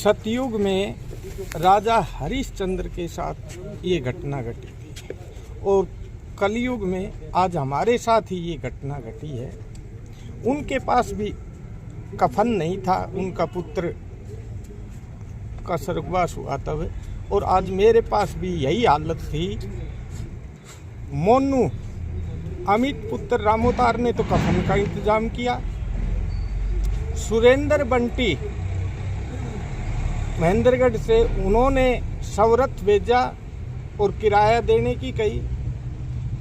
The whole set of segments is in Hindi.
सतयुग में राजा हरिश्चंद्र के साथ ये घटना घटी थी और कलयुग में आज हमारे साथ ही ये घटना घटी है। उनके पास भी कफन नहीं था, उनका पुत्र का स्वर्गवास हुआ तब, और आज मेरे पास भी यही हालत थी। मोनू अमित पुत्र रामोतार ने तो कफन का इंतजाम किया, सुरेंद्र बंटी महेंद्रगढ़ से उन्होंने सवरत भेजा और किराया देने की कही,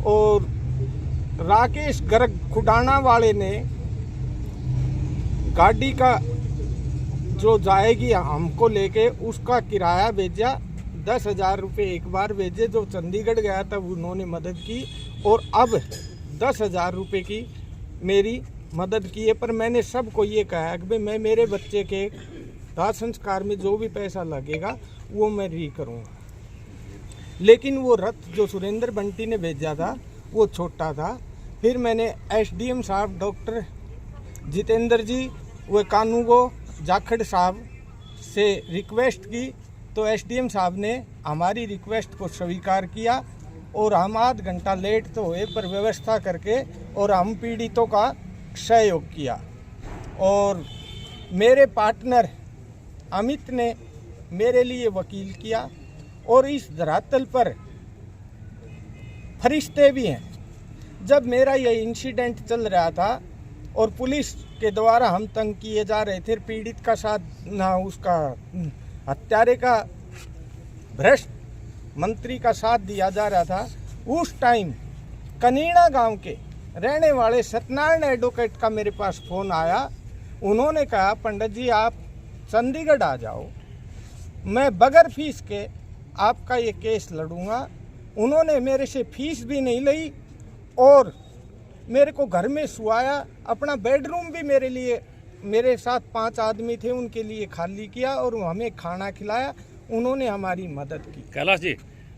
और राकेश गर्ग खुडाना वाले ने गाड़ी का जो जाएगी हमको लेके उसका किराया भेजा, 10,000 रुपये एक बार भेजे। जो चंडीगढ़ गया था उन्होंने मदद की और अब 10,000 रुपये की मेरी मदद की है। पर मैंने सबको ये कहा कि भाई मैं मेरे बच्चे के दाह संस्कार में जो भी पैसा लगेगा वो मैं री करूँगा। लेकिन वो रथ जो सुरेंद्र बंटी ने भेजा था वो छोटा था। फिर मैंने एसडीएम साहब डॉक्टर जितेंद्र जी व कानूगो जाखड़ साहब से रिक्वेस्ट की, तो एसडीएम साहब ने हमारी रिक्वेस्ट को स्वीकार किया और हम आध घंटा लेट तो हुए पर व्यवस्था करके और हम पीड़ितों का सहयोग किया। और मेरे पार्टनर अमित ने मेरे लिए वकील किया और इस धरातल पर फरिश्ते भी हैं। जब मेरा यह इंसिडेंट चल रहा था और पुलिस के द्वारा हम तंग किए जा रहे थे, पीड़ित का साथ ना उसका हत्यारे का भ्रष्ट मंत्री का साथ दिया जा रहा था, उस टाइम कनीना गांव के रहने वाले सत्यनारायण एडवोकेट का मेरे पास फ़ोन आया। उन्होंने कहा पंडित जी आप चंडीगढ़ आ जाओ, मैं बगैर फीस के आपका ये केस लड़ूंगा। उन्होंने मेरे से फीस भी नहीं ली और मेरे को घर में सुआया, अपना बेडरूम भी मेरे लिए, मेरे साथ 5 आदमी थे उनके लिए खाली किया और हमें खाना खिलाया। उन्होंने हमारी मदद की। कैलाश जी,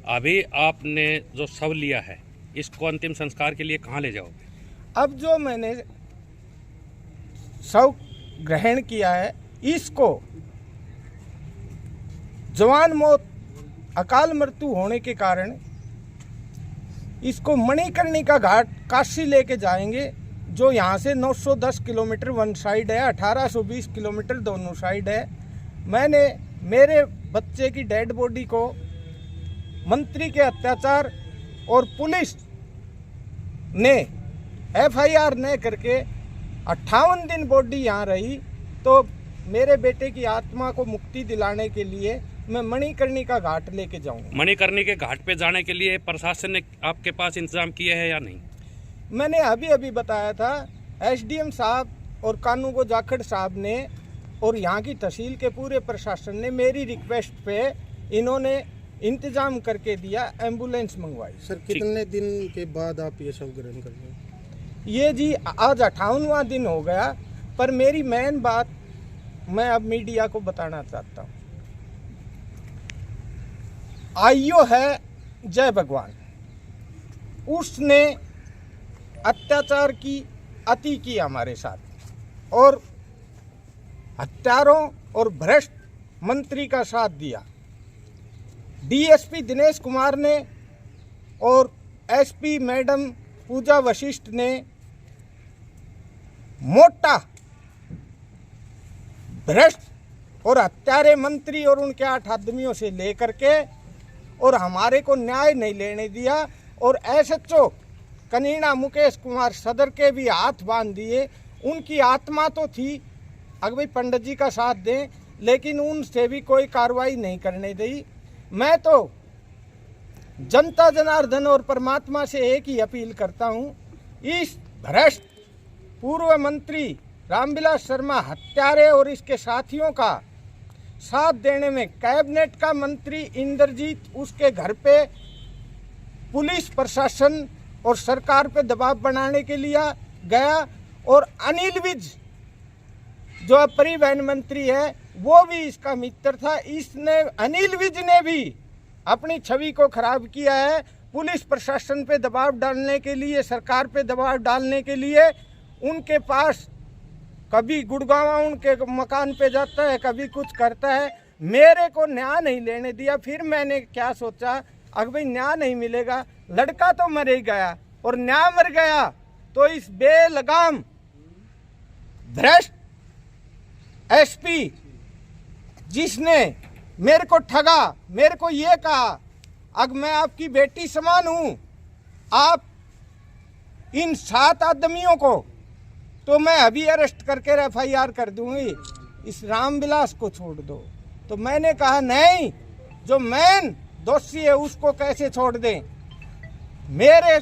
अभी आपने जो शव लिया है इसको अंतिम संस्कार के लिए कहाँ ले जाओगे? अब जो मैंने शव ग्रहण किया है इसको जवान मौत अकाल मृत्यु होने के कारण इसको मणिकर्णिका घाट काशी लेके जाएंगे, जो यहाँ से 910 किलोमीटर वन साइड है, 1820 किलोमीटर दोनों साइड है। मैंने मेरे बच्चे की डेड बॉडी को मंत्री के अत्याचार और पुलिस ने एफआईआर न करके 58 दिन बॉडी यहाँ रही, तो मेरे बेटे की आत्मा को मुक्ति दिलाने के लिए मैं मणिकर्णिका घाट लेके जाऊंगा। मणिकर्णिका घाट पे जाने के लिए प्रशासन ने आपके पास इंतजाम किए हैं या नहीं? मैंने अभी बताया था, एसडीएम साहब और कानूगो जाखड़ साहब ने और यहाँ की तहसील के पूरे प्रशासन ने मेरी रिक्वेस्ट पे इन्होंने इंतजाम करके दिया, एम्बुलेंस मंगवाई। सर कितने दिन के बाद आप ये शव ग्रहण कर रहे हैं? ये जी आज 58वां दिन हो गया, पर मेरी मेन बात मैं अब मीडिया को बताना चाहता हूँ। आइयो है जय भगवान, उसने अत्याचार की अति की हमारे साथ और हत्यारों और भ्रष्ट मंत्री का साथ दिया। डीएसपी दिनेश कुमार ने और एसपी मैडम पूजा वशिष्ठ ने मोटा भ्रष्ट और हत्यारे मंत्री और उनके 8 आदमियों से लेकर के और हमारे को न्याय नहीं लेने दिया। और एसएचओ कनीना मुकेश कुमार सदर के भी हाथ बांध दिए। उनकी आत्मा तो थी अगर भाई पंडित जी का साथ दें, लेकिन उनसे भी कोई कार्रवाई नहीं करने दी। मैं तो जनता जनार्दन और परमात्मा से एक ही अपील करता हूं, इस भ्रष्ट पूर्व मंत्री रामविलास शर्मा हत्यारे और इसके साथियों का साथ देने में कैबिनेट का मंत्री इंद्रजीत उसके घर पे पुलिस प्रशासन और सरकार पे दबाव बनाने के लिए गया, और अनिल विज जो परिवहन मंत्री है वो भी इसका मित्र था। इसने अनिल विज ने भी अपनी छवि को खराब किया है। पुलिस प्रशासन पे दबाव डालने के लिए, सरकार पे दबाव डालने के लिए उनके पास कभी गुड़गांव उनके मकान पे जाता है, कभी कुछ करता है। मेरे को न्याय नहीं लेने दिया। फिर मैंने क्या सोचा, अगर भाई न्याय नहीं मिलेगा, लड़का तो मर ही गया और न्याय मर गया, तो इस बेलगाम भ्रष्ट एसपी जिसने मेरे को ठगा, मेरे को ये कहा अगर मैं आपकी बेटी समान हूं, आप इन 7 आदमियों को तो मैं अभी अरेस्ट करके FIR कर दूंगी, इस रामविलास को छोड़ दो। तो मैंने कहा नहीं, जो मेन दोषी है उसको कैसे छोड़ दें। मेरे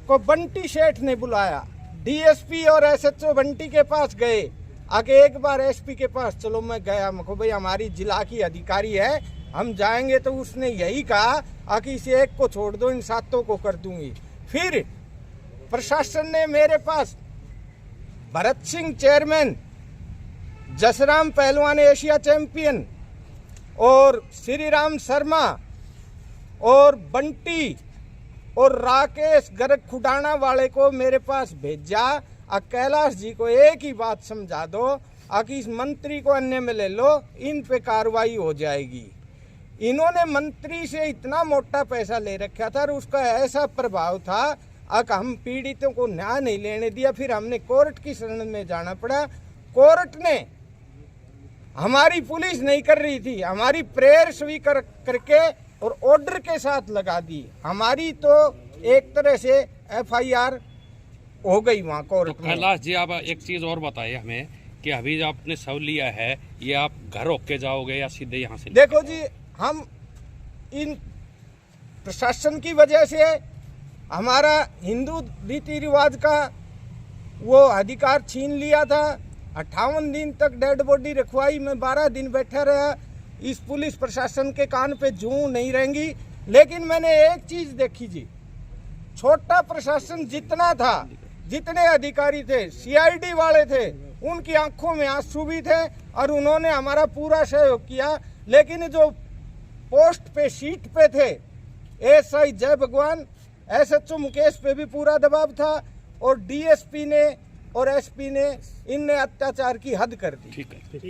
को बंटी सेठ ने बुलाया, DSP और SHO बंटी के पास गए, आगे एक बार SP के पास, चलो मैं गया, मैं भाई हमारी जिला की अधिकारी है, हम जाएंगे। तो उसने यही कहा कि इस एक को छोड़ दो, इन 7 को कर दूंगी। फिर प्रशासन ने मेरे पास भरत सिंह चेयरमैन, जसराम पहलवान एशिया चैंपियन और श्री राम शर्मा और बंटी और राकेश गर्ग खुडाना वाले को मेरे पास भेजा। कैलाश जी को एक ही बात समझा दो कि इस मंत्री को अन्य में ले लो, इन पे कार्रवाई हो जाएगी। इन्होंने मंत्री से इतना मोटा पैसा ले रखा था और उसका ऐसा प्रभाव था कि हम पीड़ितों को न्याय नहीं लेने दिया। फिर हमने कोर्ट की शरण में जाना पड़ा। कोर्ट ने, हमारी पुलिस नहीं कर रही थी, हमारी प्रेयर स्वीकार करके और ऑर्डर के साथ लगा दी। हमारी तो एक तरह से FIR हो गई वहाँ कोर्ट तो में। कैलाश जी, आप एक चीज़ और बताइए हमें कि अभी जो आपने शव लिया है, ये आप घर होके के जाओगे या सीधे यहाँ से? देखो जी, हम इन प्रशासन की वजह से हमारा हिंदू रीति रिवाज का वो अधिकार छीन लिया था। 58 दिन तक डेड बॉडी रखवाई, मैं 12 दिन बैठा रहा। इस पुलिस प्रशासन के कान पे जूं नहीं रहेंगी। लेकिन मैंने एक चीज देखी जी, छोटा प्रशासन जितना था, जितने अधिकारी थे, CID वाले थे, उनकी आंखों में आंसू भी थे और उन्होंने हमारा पूरा सहयोग किया। लेकिन जो पोस्ट पे, सीट पे थे, SI जय भगवान, SHO मुकेश पे भी पूरा दबाव था और DSP ने और SP ने इनने अत्याचार की हद कर दी। ठीक है।